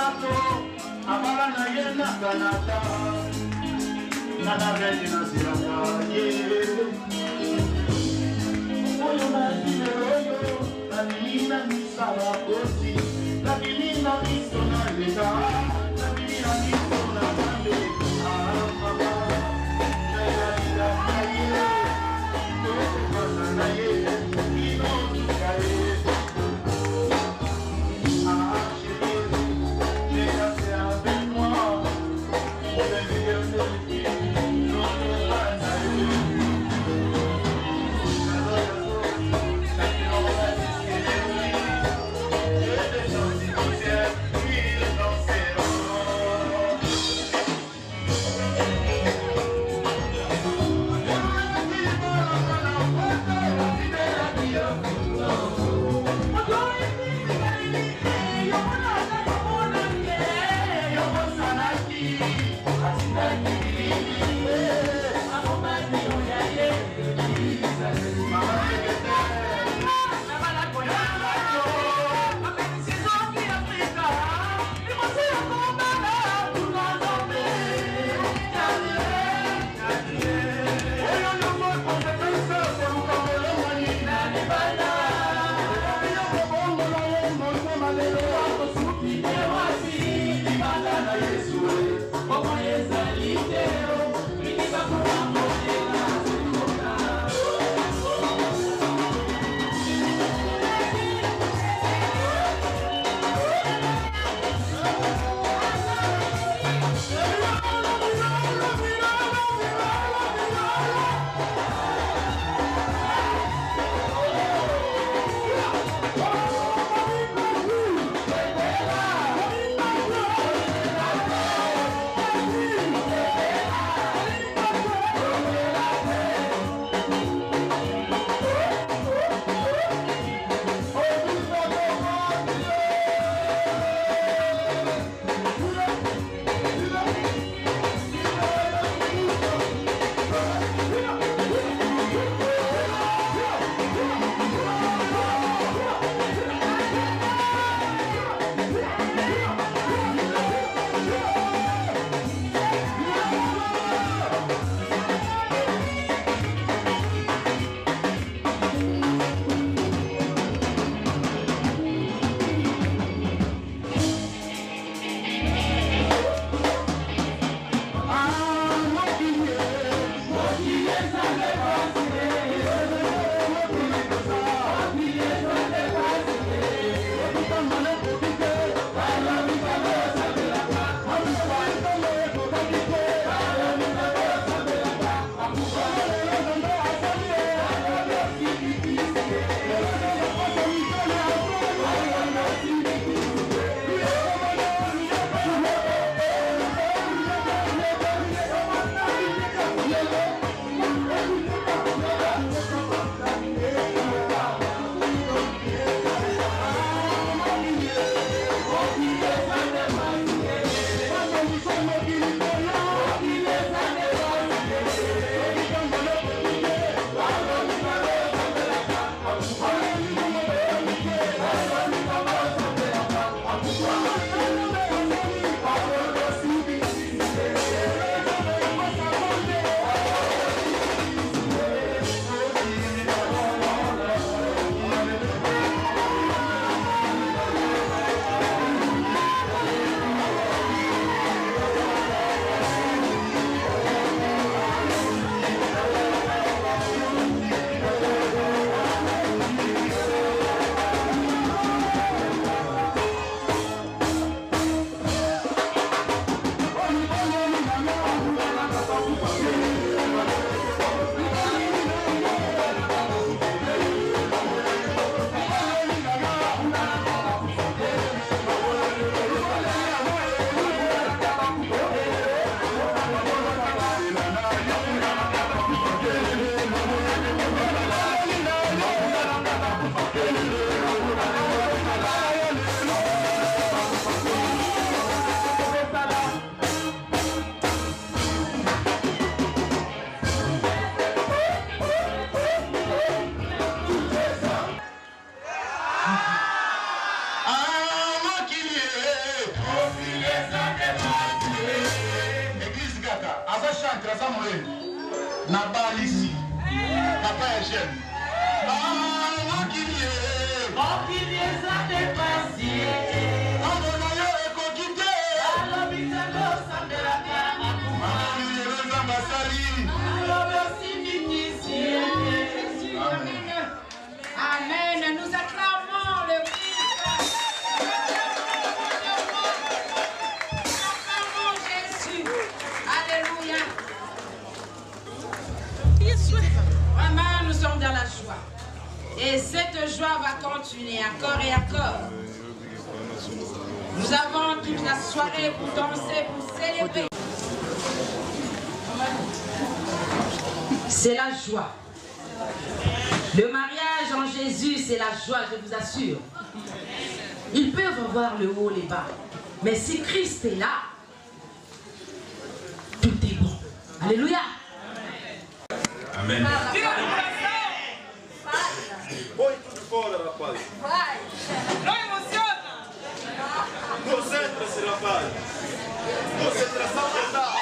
Pilato, Amalana Yena Kanata, Nana Regina Sirata, Oyo na Dineroyo, la menina mi sala così, la menina mi sona l'età, la menina mi sona grande, mamma, la vita caie, dove passa naie, chi non tu caie. Avec moi, on est meilleur que lui, non, non, pas j'aime. Amen. Nous acclamons le Christ. Nous acclamons Jésus. Alléluia. Vraiment, nous sommes dans la joie. Et cette joie va continuer encore et encore. Nous avons toute la soirée pour danser, pour célébrer. C'est la joie. Le mariage en Jésus, c'est la joie, je vous assure. Ils peuvent avoir le haut, les bas. Mais si Christ est là, tout est bon. Alléluia. Amen. Põe tudo fora, rapaz. Vai. Não emociona. Concentra-se, rapaz. Concentração total.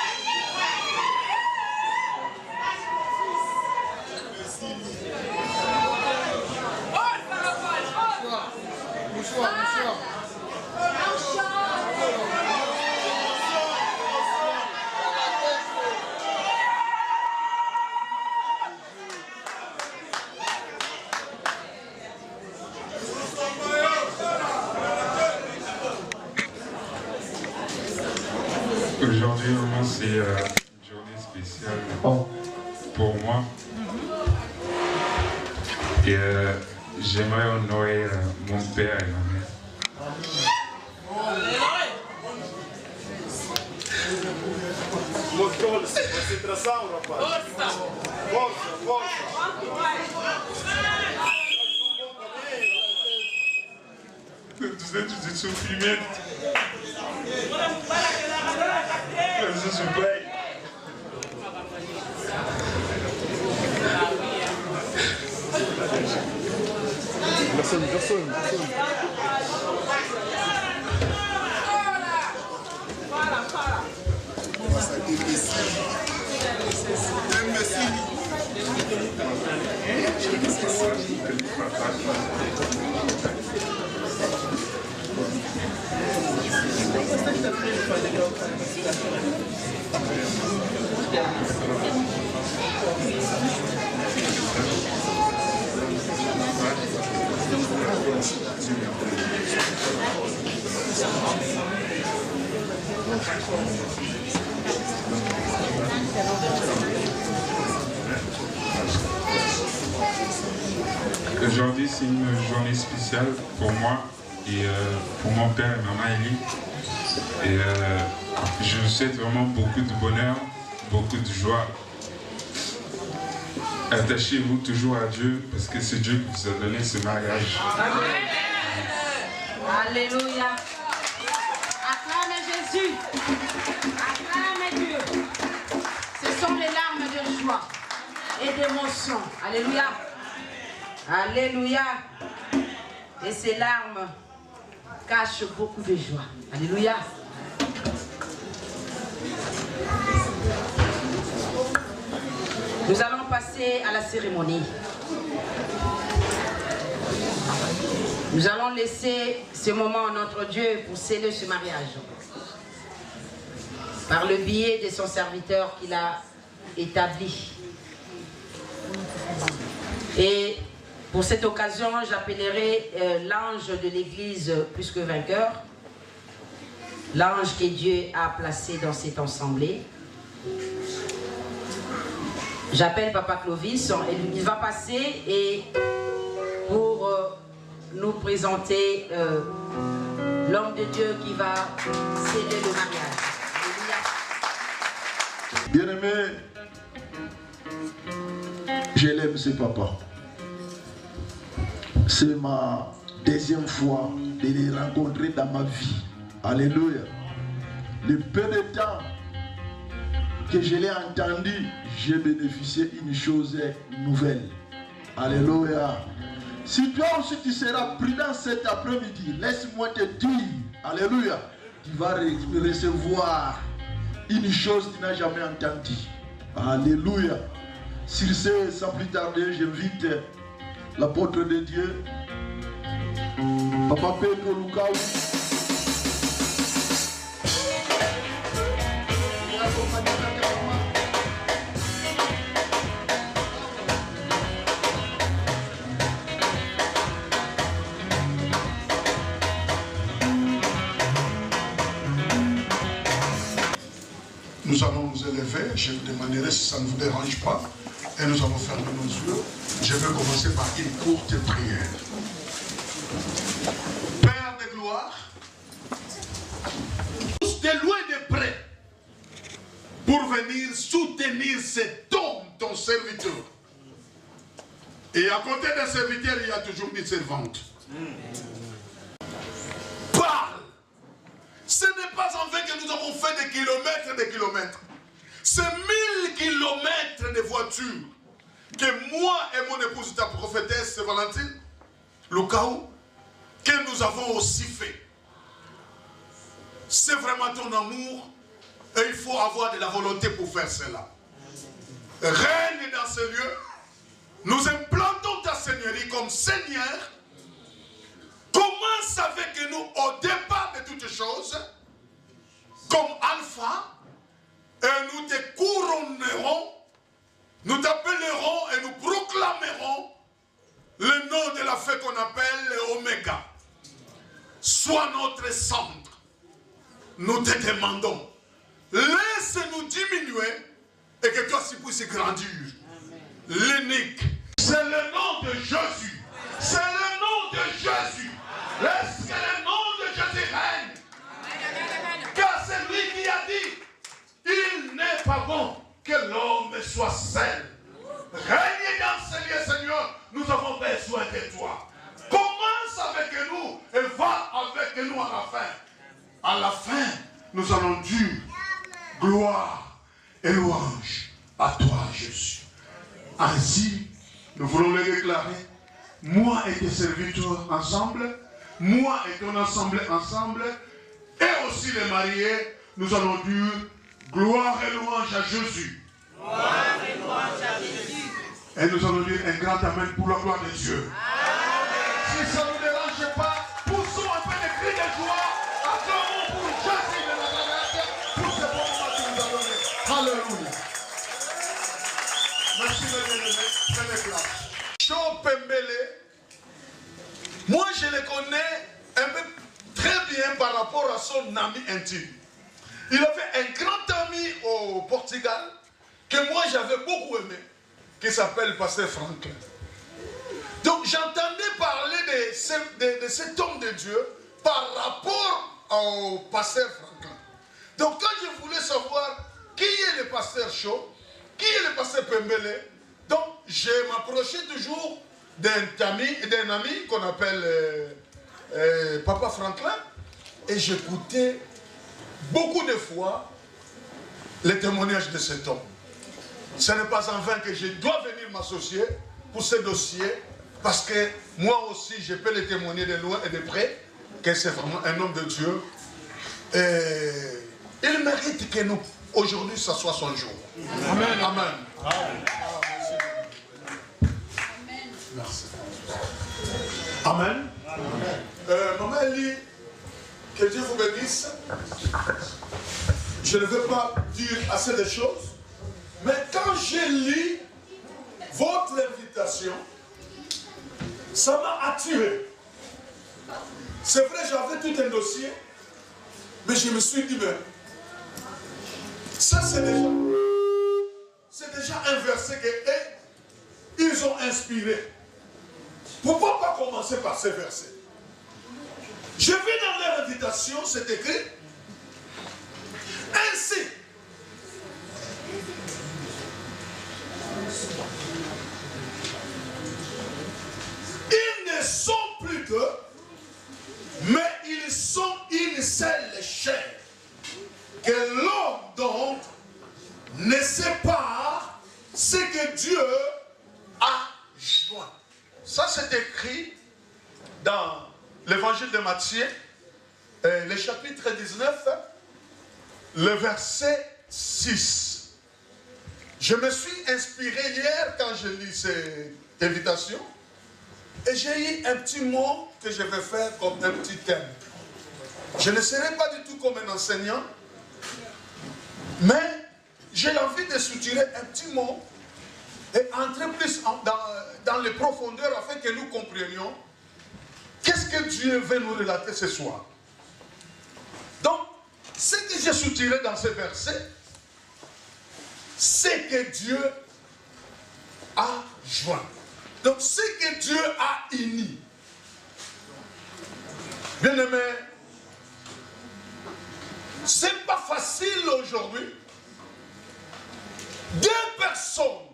Força, rapaz, força. Não chora. Aujourd'hui, vraiment, c'est une journée spéciale pour moi. Et j'aimerais honorer mon père et ma mère. Controle-se, concentração, rapaz. Força. Força, força. Dos dentes de sofrimento. Jesus bem. Aujourd'hui, c'est une journée spéciale pour moi et pour mon père et maman Elie. Et je vous souhaite vraiment beaucoup de bonheur, beaucoup de joie. Attachez-vous toujours à Dieu parce que c'est Dieu qui vous a donné ce mariage. Amen. Alléluia. Acclamez Jésus. Acclamez Dieu. Ce sont les larmes de joie et d'émotion. Alléluia. Alléluia. Et ces larmes cachent beaucoup de joie. Alléluia. Nous allons passer à la cérémonie. Nous allons laisser ce moment à notre Dieu pour sceller ce mariage. Par le biais de son serviteur qu'il a établi. Et pour cette occasion, j'appellerai l'ange de l'église plus que vainqueur. L'ange que Dieu a placé dans cette assemblée. J'appelle Papa Clovis, il va passer et pour nous présenter l'homme de Dieu qui va sceller le mariage. Bien-aimé, je l'aime ce papa. C'est ma deuxième fois de les rencontrer dans ma vie. Alléluia. Le peu de temps que je l'ai entendu, j'ai bénéficié d'une chose nouvelle. Alléluia. Si toi aussi tu seras prudent cet après-midi, laisse-moi te dire, alléluia, tu vas recevoir une chose que tu n'as jamais entendue. Alléluia. Sur ce, sans plus tarder, j'invite l'apôtre de Dieu, Papa Pedro Lucao. Nous allons nous élever, je vous demanderai si ça ne vous dérange pas, et nous allons fermer nos yeux. Je vais commencer par une courte prière. Père de gloire, tous de loin et de près, pour venir soutenir cet homme, ton serviteur. Et à côté d'un serviteur, il y a toujours une servante. Parle. Ce n'est pas en vain que nous avons fait des kilomètres et des kilomètres. C'est 1000 kilomètres de voitures que moi et mon épouse, ta prophétesse Valentine Lucao, que nous avons aussi fait. C'est vraiment ton amour et il faut avoir de la volonté pour faire cela. Règne dans ce lieu. Nous implantons ta Seigneurie comme Seigneur. Commence avec nous au départ de toutes choses, comme Alpha, et nous te couronnerons, nous t'appellerons et nous proclamerons le nom de la fée qu'on appelle l'Oméga. Sois notre centre. Nous te demandons, laisse-nous diminuer et que toi aussi puisses grandir. L'unique, c'est le nom de Jésus. C'est le nom de Jésus. Laisse que le nom de Jésus règne. Car c'est lui qui a dit, il n'est pas bon que l'homme soit seul. Règne dans ce lieu, Seigneur. Nous avons besoin de toi. Commence avec nous et va avec nous à la fin. À la fin, nous allons dire gloire et louange à toi, Jésus. Ainsi, nous voulons le déclarer. Moi et tes serviteurs ensemble, moi et ton ensemble ensemble, et aussi les mariés, nous allons dire gloire et louange à Jésus. Gloire et louange à Jésus. Et nous allons dire un grand amen pour la gloire de Dieu. Amen. Si ça ne nous dérange pas, poussons un peu de cris de joie, acclamons pour Jésus de Nazareth, pour ce bon moment qu'il nous a donné. Alléluia. Merci de bien-aimé. Prenez place. Cho Pembele, moi je le connais un peu très bien par rapport à son ami intime. Il avait un grand ami au Portugal que moi j'avais beaucoup aimé, qui s'appelle Pasteur Franklin. Donc j'entendais parler de cet homme de Dieu par rapport au Pasteur Franklin. Donc quand je voulais savoir qui est le Pasteur Cho, qui est le Pasteur Pembele, donc je m'approchais toujours d'un ami qu'on appelle Papa Franklin, et j'écoutais beaucoup de fois les témoignages de cet homme. Ce n'est pas en vain que je dois venir m'associer pour ce dossier, parce que moi aussi je peux le témoigner de loin et de près, que c'est vraiment un homme de Dieu. Et il mérite que nous, aujourd'hui, ça soit son jour. Amen. Amen. Amen. Merci. Amen. Maman Elie, que Dieu vous bénisse. Je ne veux pas dire assez de choses, mais quand j'ai lu votre invitation, ça m'a attiré. C'est vrai, j'avais tout un dossier, mais je me suis dit, mais ça c'est déjà un verset que ils ont inspiré. Pourquoi pas commencer par ces versets? Je vis dans leur invitation, c'est écrit, ainsi, ils ne sont plus deux, mais ils sont une seule chair, que l'homme donc ne sait pas ce que Dieu a joint. Ça c'est écrit dans l'évangile de Matthieu, le chapitre 19, le verset 6. Je me suis inspiré hier quand je lis cette invitation. Et j'ai eu un petit mot que je vais faire comme un petit thème. Je ne serai pas du tout comme un enseignant, mais j'ai l'envie de soutirer un petit mot et entrer plus dans les profondeurs afin que nous comprenions qu'est-ce que Dieu veut nous relater ce soir. Donc, ce que j'ai soutiré dans ce verset, c'est que Dieu a joint. Donc, ce que Dieu a uni. Bien-aimé, c'est pas facile aujourd'hui. Deux personnes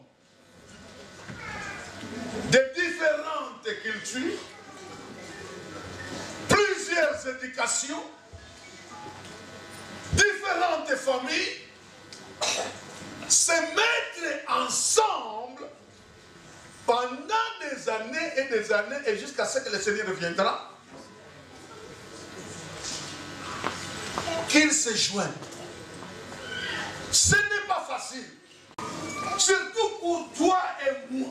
de différentes cultures, plusieurs éducations, différentes familles, se mettre ensemble pendant des années et jusqu'à ce que le Seigneur reviendra, qu'ils se joignent. Ce n'est pas facile. Surtout pour toi et moi.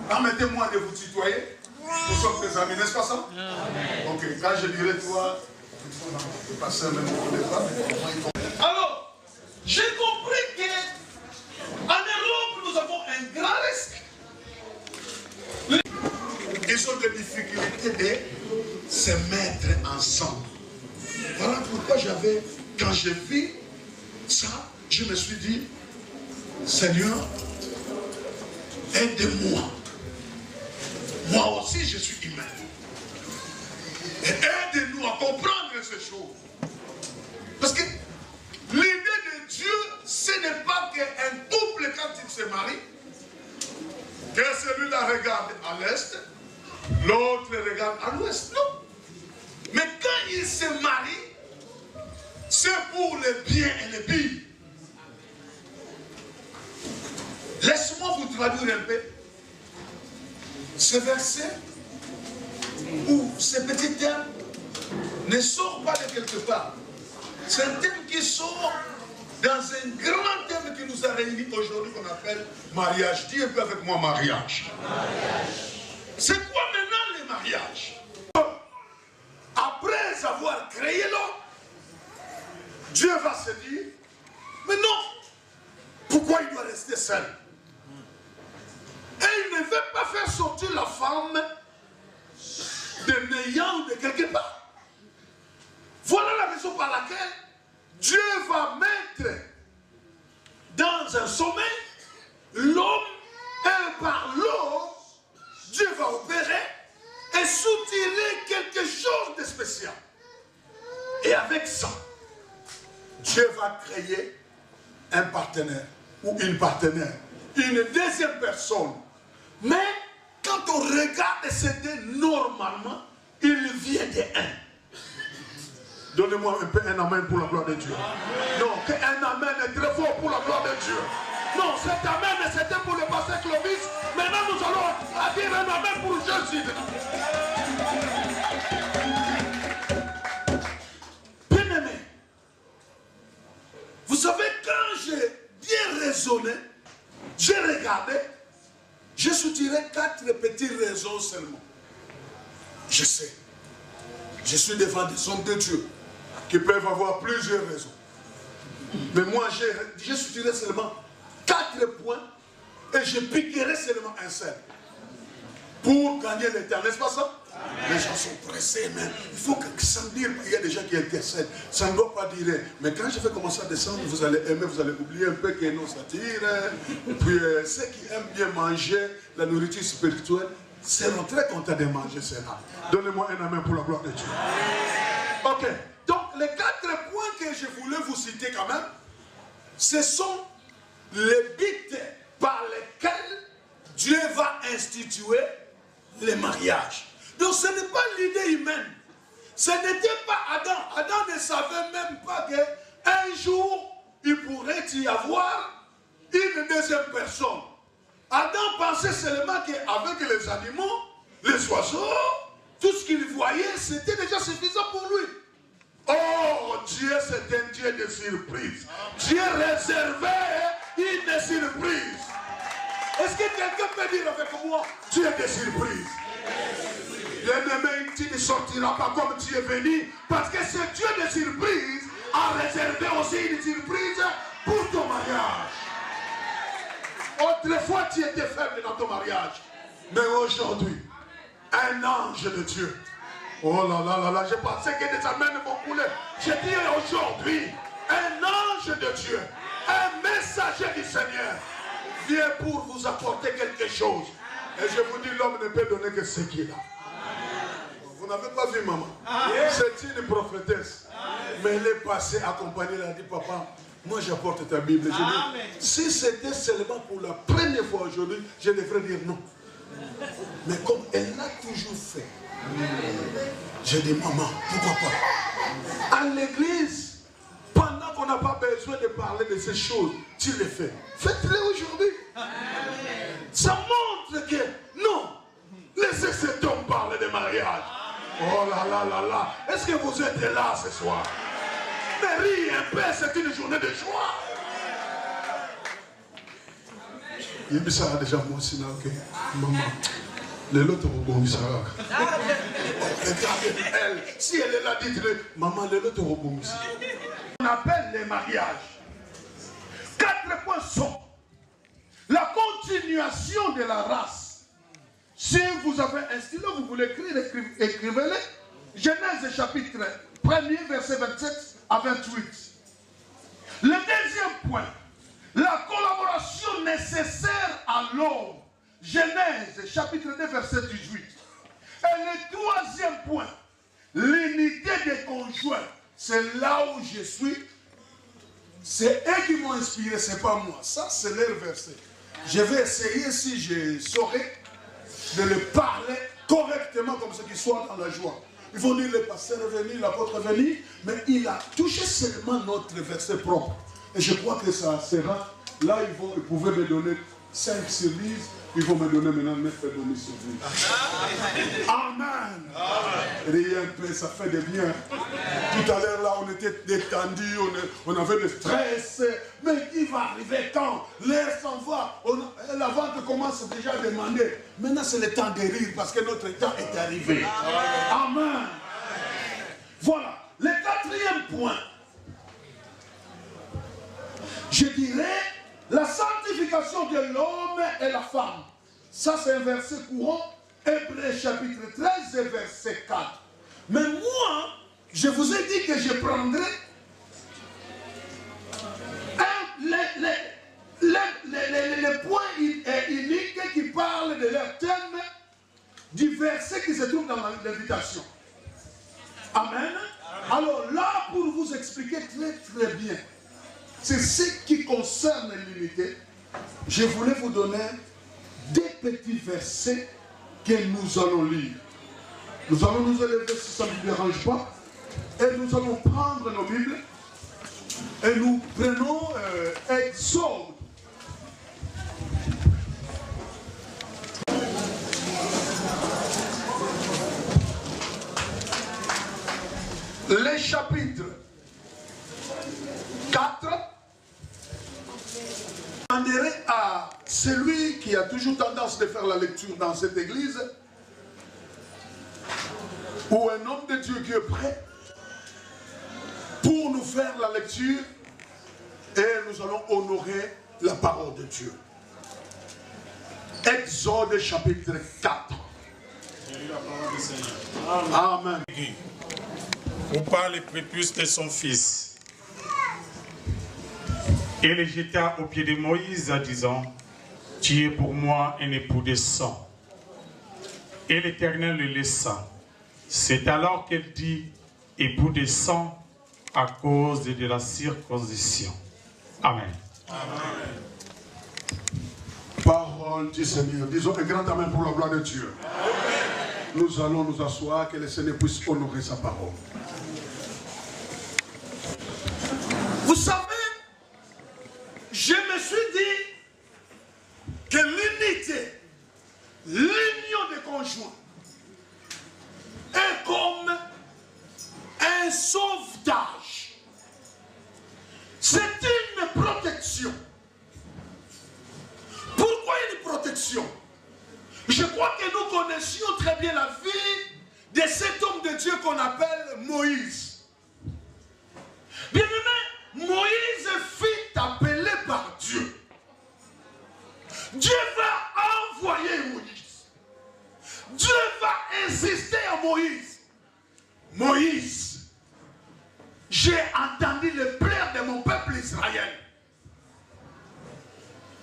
Permettez-moi de vous tutoyer. Nous sommes des amis, n'est-ce pas ça? Amen. Ok, quand je dirai toi, je vais passer un même moment de temps. Alors, j'ai compris qu'en Europe, nous avons un grand risque. Ils ont des difficultés de se mettre ensemble. Voilà pourquoi quand j'ai vu ça, je me suis dit, Seigneur, aide-moi. Moi aussi, je suis humain. Et aide-nous à comprendre ces choses. Parce que l'idée de Dieu, ce n'est pas qu'un couple, quand il se marie, que celui-là regarde à l'est, l'autre regarde à l'ouest. Non. Mais quand il se marie, c'est pour le bien et le pire. Laisse-moi vous traduire un peu ce verset où ce petit thème ne sort pas de quelque part. C'est un thème qui sort dans un grand thème qui nous a réunis aujourd'hui qu'on appelle mariage. Dis un peu avec moi mariage. C'est quoi maintenant le mariage? Après avoir créé l'homme, Dieu va se dire, mais non, pourquoi il doit rester seul? Et il ne veut pas faire sortir la femme de néant ou de quelque part. Voilà la raison par laquelle Dieu va mettre dans un sommeil l'homme et par l'homme, Dieu va opérer et soutirer quelque chose de spécial. Et avec ça, Dieu va créer un partenaire ou une partenaire, une deuxième personne. Mais quand on regarde ces deux, normalement, il vient de un. Donnez-moi un peu un amen pour la gloire de Dieu. Non, qu'un amen est très fort pour la gloire de Dieu. Non, cet amen c'était pour le pasteur Clovis. Maintenant nous allons dire un amen pour Jésus. Bien-aimé, vous savez, quand j'ai bien raisonné, j'ai regardé, j'ai soutiré 4 petites raisons seulement. Je sais, je suis devant des hommes de Dieu qui peuvent avoir plusieurs raisons. Mais moi, j'ai soutiré seulement 4 points et je piquerai seulement un seul. Pour gagner le temps, n'est-ce pas ça? Les gens sont pressés, mais il faut que ça me dise, il y a des gens qui intercèdent. Ça ne doit pas dire, mais quand je vais commencer à descendre, vous allez aimer, vous allez oublier un peu que non, ça tire. Et puis, ceux qui aiment bien manger la nourriture spirituelle seront très contents de manger cela. Donnez-moi un amen pour la gloire de Dieu. Ok, donc les 4 points que je voulais vous citer quand même, ce sont les buts par lesquels Dieu va instituer les mariages. Donc ce n'est pas l'idée humaine. Ce n'était pas Adam. Adam ne savait même pas qu'un jour, il pourrait y avoir une deuxième personne. Adam pensait seulement qu'avec les animaux, les oiseaux, tout ce qu'il voyait, c'était déjà suffisant pour lui. Oh, Dieu, c'est un Dieu de surprise. Dieu réservait une surprise. Est-ce que quelqu'un peut dire avec moi, tu es des surprises? Bien-aimé, tu ne sortiras pas comme tu es venu, parce que ce Dieu de surprise a réservé aussi une surprise pour ton mariage. Autrefois, tu étais faible dans ton mariage, mais aujourd'hui, un ange de Dieu. Oh là là là là, je pensais que des amens vont couler. Je dis aujourd'hui, un ange de Dieu, un messager du Seigneur, vient pour vous apporter quelque chose. Et je vous dis, l'homme ne peut donner que ce qu'il a. Vous n'avez pas vu maman? C'est une prophétesse. Mais elle est passée accompagnée, elle a dit, papa, moi j'apporte ta Bible. Je dis, si c'était seulement pour la première fois aujourd'hui, je devrais dire non. Mais comme elle l'a toujours fait, je dis, maman, pourquoi pas? À l'église, pendant qu'on n'a pas besoin de parler de ces choses, tu les fais. Faites-les aujourd'hui. Ça montre que, non, laissez cet homme parler de mariage. Oh là là là là. Est-ce que vous êtes là ce soir? Mais riez un peu, c'est une journée de joie. Il me sera déjà moi sinon que maman, les autres rebondissera. Regardez elle, si elle est là, dites-le, maman, les autres rebondissent. On appelle les mariages. 4 points sont la continuation de la race. Si vous avez un stylo, vous voulez écrire, écrivez-le. Genèse chapitre 1er, verset 27 à 28. Le deuxième point, la collaboration nécessaire à l'homme. Genèse chapitre 2, verset 18. Et le troisième point, l'unité des conjoints. C'est là où je suis. C'est eux qui m'ont inspiré, c'est pas moi. Ça, c'est leur verset. Je vais essayer, si je saurais, de le parler correctement comme ce qui soit dans la joie. Ils vont dire, le pasteur est venu, l'apôtre est venu, mais il a touché seulement notre verset propre. Et je crois que ça sera, là ils pouvaient me donner 5 sur 10, ils vont me donner maintenant 9 et demi sur 10. Amen. Rien un peu, ça fait de bien. Tout à l'heure là, on était détendus, on avait le stress. Mais qui va arriver quand? L'air s'en va. La vente commence déjà à demander. Maintenant c'est le temps de rire parce que notre temps est arrivé. Amen. Voilà. Le 4e point. Je dirais la sanctification de l'homme et la femme. Ça, c'est un verset courant. Hébreux chapitre 13 et verset 4. Mais moi, je vous ai dit que je prendrai les points uniques qui parlent de leur thème du verset qui se trouve dans l'invitation. Amen. Alors là, pour vous expliquer très très bien, c'est ce qui concerne l'unité. Je voulais vous donner des petits versets que nous allons lire. Nous allons nous élever si ça ne vous dérange pas. Et nous allons prendre nos Bibles. Et nous prenons Exode. Les chapitres 4. Je demanderai à celui qui a toujours tendance de faire la lecture dans cette église, ou un homme de Dieu qui est prêt, pour nous faire la lecture, et nous allons honorer la parole de Dieu. Exode chapitre 4. Amen. Pour par les prépuces de son fils. Et le jeta au pied de Moïse, disant, tu es pour moi un époux de sang. Et l'Éternel le laissa. C'est alors qu'elle dit, époux de sang, à cause de la circoncision. Amen. Amen. Parole du Seigneur. Disons un grand amen pour la gloire de Dieu. Amen. Nous allons nous asseoir, que le Seigneur puisse honorer sa parole. Vous savez, je me suis dit que l'unité, l'union des conjoints est comme un sauvetage. C'est une protection. Je crois que nous connaissions très bien la vie de cet homme de Dieu qu'on appelle Moïse. Bien-aimé, Moïse fut appelé par Dieu. Dieu va envoyer Moïse. Dieu va insister à Moïse. Moïse, j'ai entendu les pleurs de mon peuple Israël.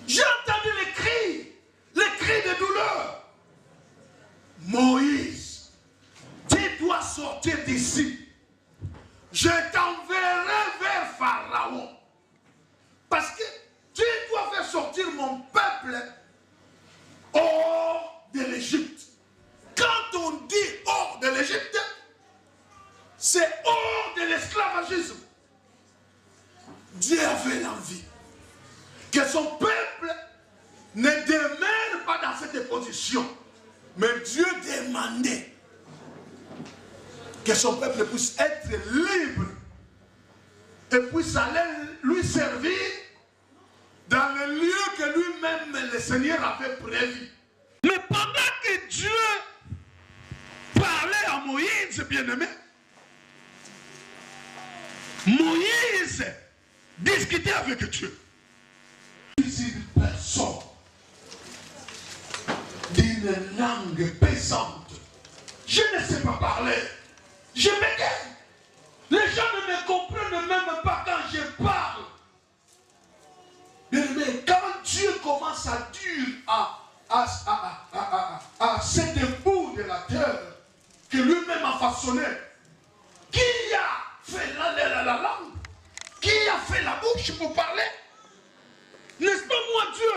J'ai entendu les cris de douleur. Moïse, tu dois sortir d'ici. Je t'enverrai vers Pharaon. Parce que tu dois faire sortir mon peuple hors de l'Égypte. Quand on dit hors de l'Égypte, c'est hors de l'esclavagisme. Dieu avait l'envie que son peuple ne demeure pas dans cette position. Mais Dieu demandait que son peuple puisse être libre et puisse aller lui servir dans le lieu que lui-même le Seigneur avait prévu. Mais pendant que Dieu parlait à Moïse, bien-aimé, Moïse discutait avec Dieu. Une personne d'une langue pesante. Je ne sais pas parler. Je m'égaye. Les gens ne me comprennent même pas quand je parle. Mais quand Dieu commence à dire à cet bout de la terre que lui-même a façonné, qui a fait la langue, qui a fait la bouche pour parler? N'est-ce pas moi Dieu?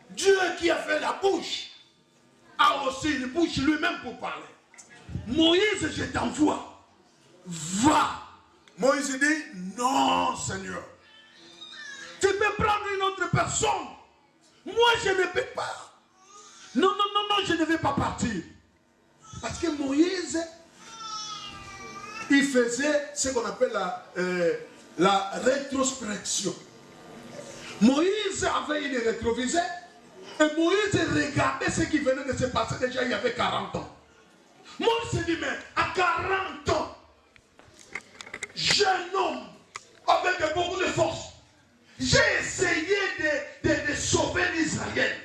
Dieu qui a fait la bouche a aussi une bouche lui-même pour parler. Moïse, je t'envoie. Va. Moïse dit, non Seigneur. Tu peux prendre une autre personne. Moi je ne peux pas. Non, je ne vais pas partir. Parce que Moïse, il faisait ce qu'on appelle la rétrospection. Moïse avait une rétroviseur et Moïse regardait ce qui venait de se passer déjà il y avait 40 ans. Moïse se dit, mais à 40 ans, jeune homme avec beaucoup de force, j'ai essayé de sauver l'Israël.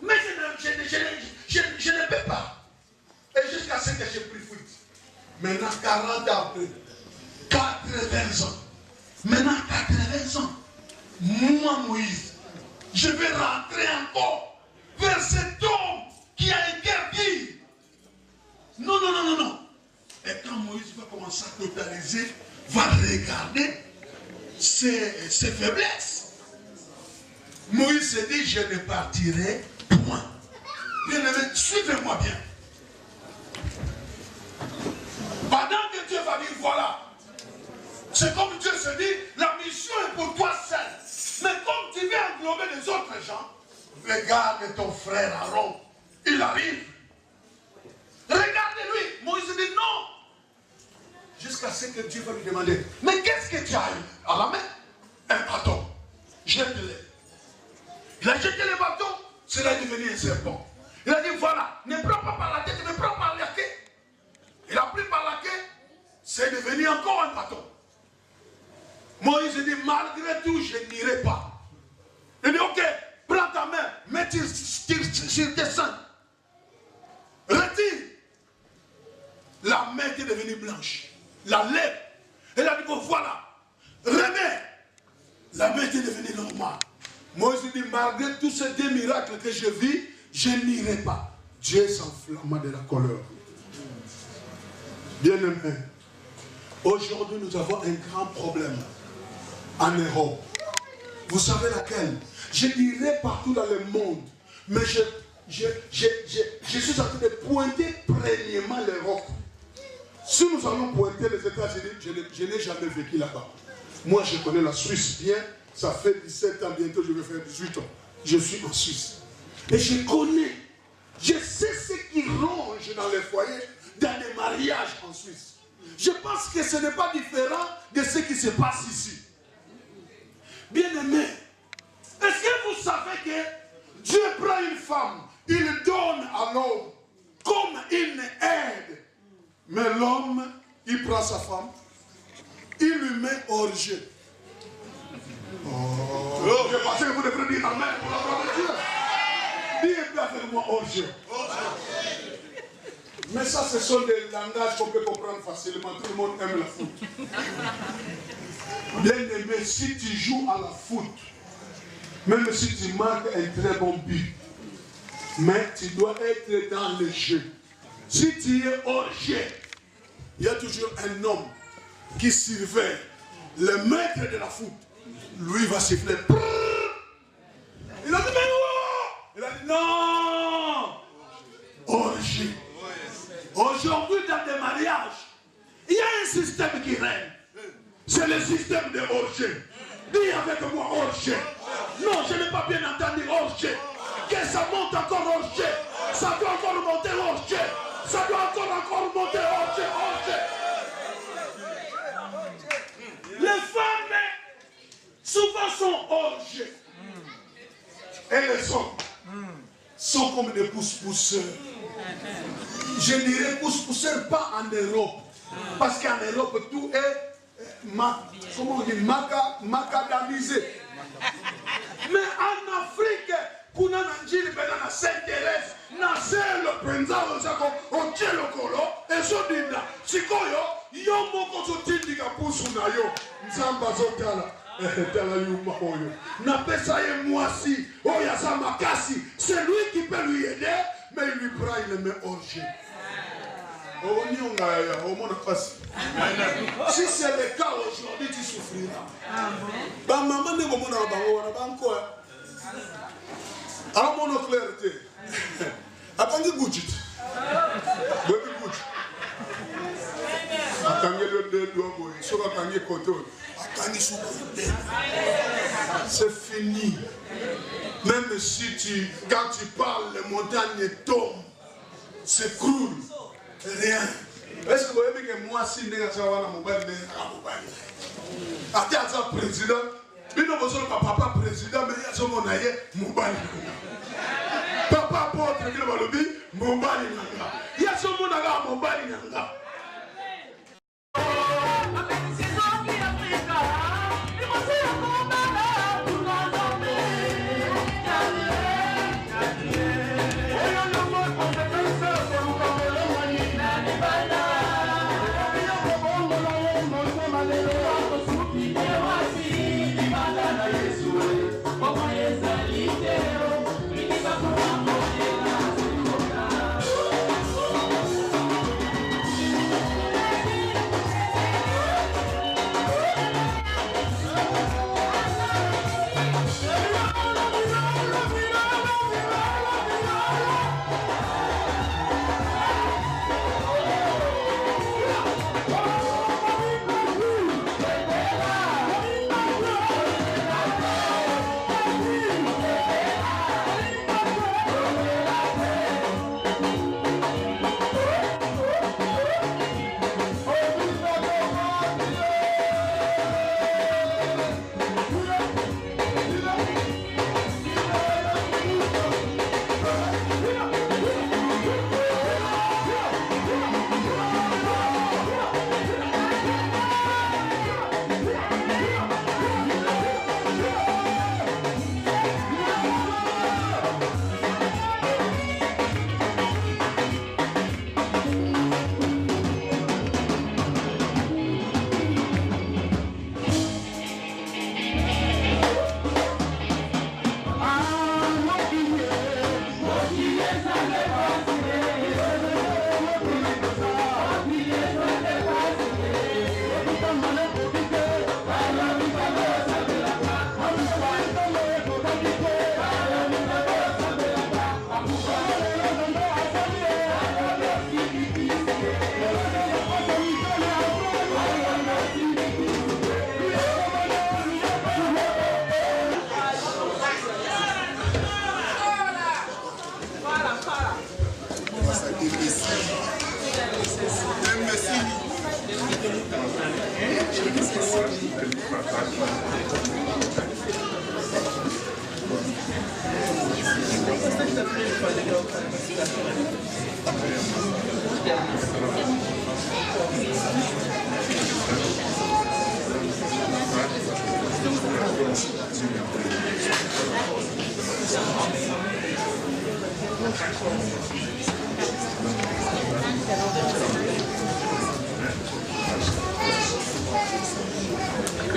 Mais je ne peux pas. Et jusqu'à ce que j'ai pris fuite. Maintenant 40 ans après, 80 ans. Maintenant 80 ans. Moi, Moïse, je vais rentrer encore vers cet homme qui a interdit. Non. Et quand Moïse va commencer à totaliser, va regarder ses faiblesses. Moïse se dit, je ne partirai point. Bien-aimé, suivez-moi bien. Pendant que Dieu va dire, voilà, c'est comme Dieu se dit, la mission est pour toi seul. Mais comme tu veux englober les autres gens, regarde ton frère Aaron, il arrive. Regardez-lui. Moïse dit non. Jusqu'à ce que Dieu va lui demander, mais qu'est-ce que tu as eu à la main? Un bâton. Jette-le. Il a jeté le bâton, cela est devenu un serpent. Il a dit voilà, ne prends pas par la tête, mais prends par la queue. Il a pris par la queue, c'est devenu encore un bâton. Moïse dit, malgré tout, je n'irai pas. Il dit, ok, prends ta main, mets sur tes seins. Retire. La main est devenue blanche. La lèvre. Elle a dit, bon, voilà. Remets. La main est devenue normale. Moïse dit, malgré tous ces deux miracles que je vis, je n'irai pas. Dieu s'enflamma de la colère. Bien-aimé, aujourd'hui nous avons un grand problème en Europe. Vous savez laquelle? Je dirais partout dans le monde, mais je suis en train de pointer premièrement l'Europe. Si nous allons pointer les États-Unis, je n'ai jamais vécu là-bas. Moi, je connais la Suisse bien. Ça fait 17 ans, bientôt je vais faire 18 ans. Je suis en Suisse. Et je connais, je sais ce qui ronge dans les foyers, dans les mariages en Suisse. Je pense que ce n'est pas différent de ce qui se passe ici. Bien-aimé, est-ce que vous savez que Dieu prend une femme il donne à l'homme comme une aide. Mais l'homme, il prend sa femme, il lui met hors jeu. Oh, je pensais que vous devrez dire amen pour la gloire de Dieu. Dites avec moi hors jeu. Mais ça, ce sont des langages qu'on peut comprendre facilement. Tout le monde aime la foot. Bien aimé, si tu joues à la foot, même si tu marques un très bon but, mais tu dois être dans le jeu. Si tu es hors jeu, il y a toujours un homme qui surveille le maître de la foot. Lui va siffler. Il a dit, mais non! Il a dit, non! Hors jeu. Aujourd'hui, dans des mariages, il y a un système qui règne. C'est le système de hors-jeu. Dis avec moi hors-jeu. Non, je n'ai pas bien entendu hors-jeu. Que ça monte encore hors-jeu. Ça doit encore monter hors-jeu. Ça doit encore monter hors-jeu. Les femmes, souvent sont hors-jeu. Et les hommes sont comme des pousse-pousseurs. Je dirais pousse-pousseur pas en Europe. Parce qu'en Europe, tout est comment on dit, macadamisé. Mais en Afrique, quand on a s'intéresse, le président au cielo colo, et so dinda, sikoyo, yo moko so tindika pusu na yo, nzamba zotala. C'est lui qui peut lui aider, mais il lui prend, il le met hors jeu. Si c'est le cas aujourd'hui, tu souffriras. Maman ne va pas mon clarté. Attendez, Gouchit. C'est fini. Même si quand tu parles, les montagnes tombent, s'écroulent, rien. Est-ce que vous voyez que moi, si je suis président, il n'y a pas papa président, mais il y a son mobile. Papa porte le mobile. Il y a son mobile.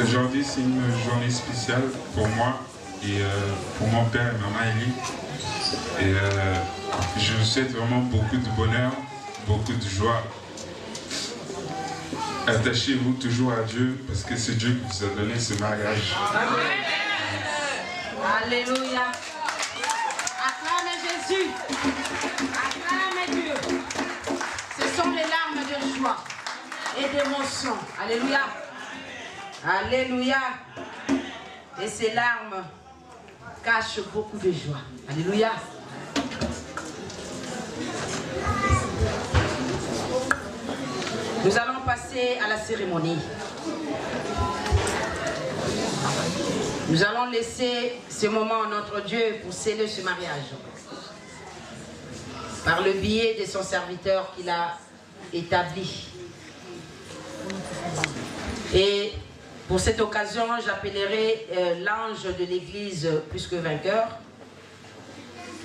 Aujourd'hui, c'est une journée spéciale pour moi et pour mon père et maman Elie. Et je vous souhaite vraiment beaucoup de bonheur, beaucoup de joie. Attachez-vous toujours à Dieu parce que c'est Dieu qui vous a donné ce mariage. Amen. Alléluia. Acclame Jésus. Acclame Dieu. Ce sont les larmes de joie et d'émotion. Alléluia. Alléluia. Et ces larmes cachent beaucoup de joie. Alléluia. Nous allons passer à la cérémonie. Nous allons laisser ce moment à notre Dieu pour sceller ce mariage. Par le biais de son serviteur qu'il a établi. Et pour cette occasion, j'appellerai l'ange de l'église plus que vainqueur.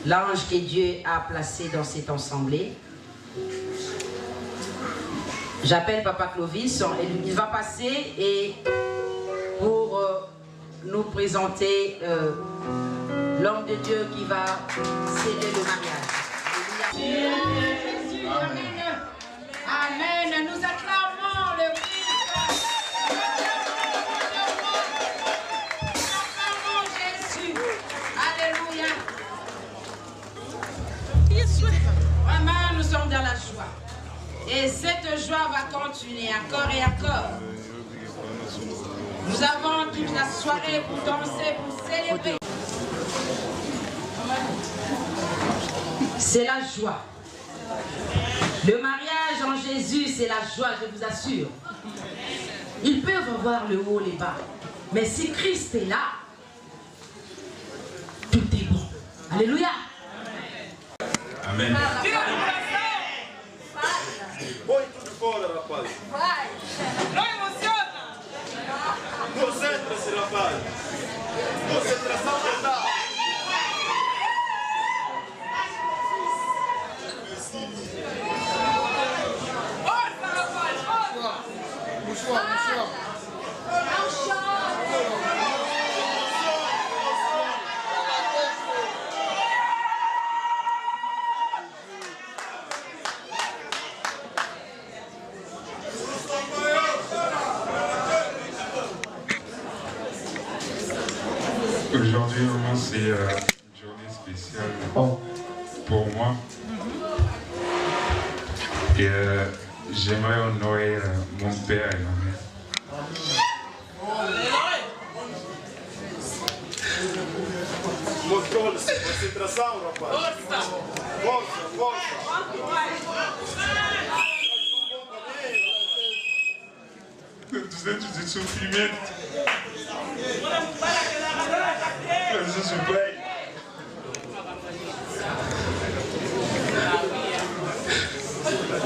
L'ange que Dieu a placé dans cette assemblée. J'appelle Papa Clovis et il va passer et pour nous présenter l'homme de Dieu qui va sceller le mariage. Jésus, amen. Amen. Nous acclamons le Christ. Nous acclamons Jésus. Alléluia. Vraiment, nous sommes dans la joie. Et cette joie va continuer encore et encore. Nous avons toute la soirée pour danser, pour célébrer. C'est la joie. Le mariage en Jésus, c'est la joie, je vous assure. Ils peuvent avoir le haut, les bas. Mais si Christ est là, tout est bon. Alléluia. Amen. Põe tudo fora, rapaz. Vai! Não emociona! Concentra-se, rapaz. Concentração total. Força, rapaz! Força! Não chora! Aujourd'hui, vraiment, c'est une journée spéciale pour moi. Et j'aimerais honorer mon père et ma mère. Controle-se, concentração, rapaz. Força, força. Tantos anos de sofrimento. Jesus bem. Thank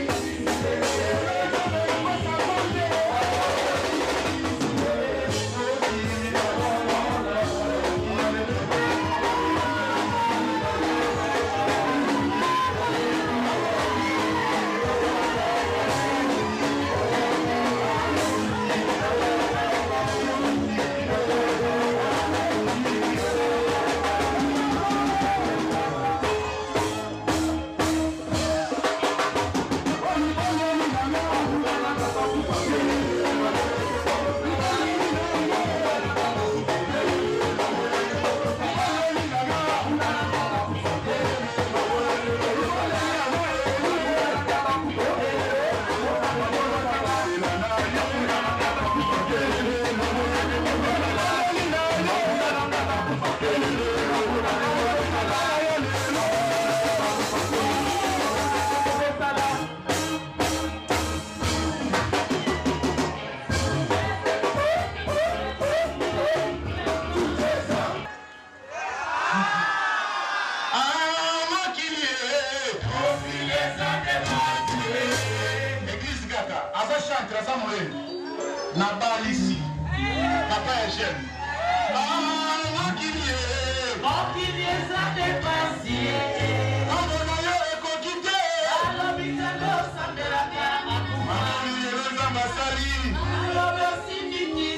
you. grâce à moi. N'a pas ici. Papa est jeune. Ah, qui vient. Oh, qui vient ça dépasser. Ah, mon aïe est coquité. Alors, vite, alors, ça me la gamme. Ah, les ambassadeurs. Alors, merci, Niki.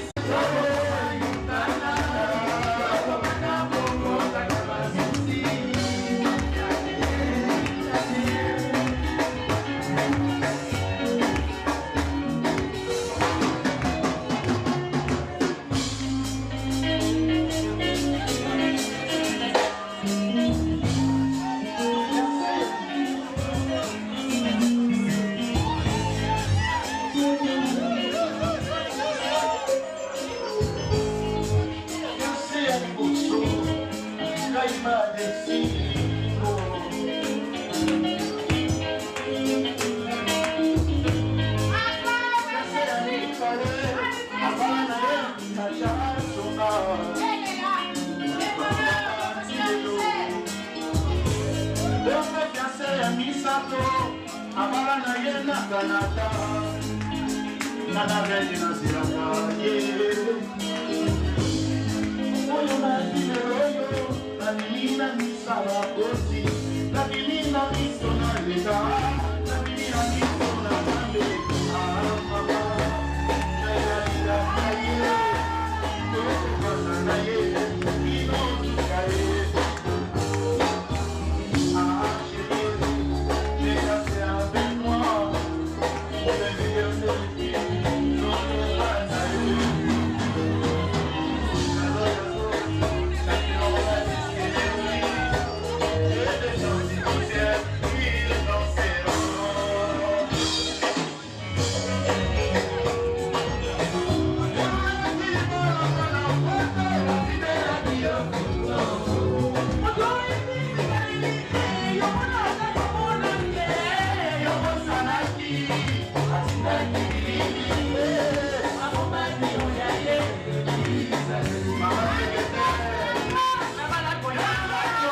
Oyo na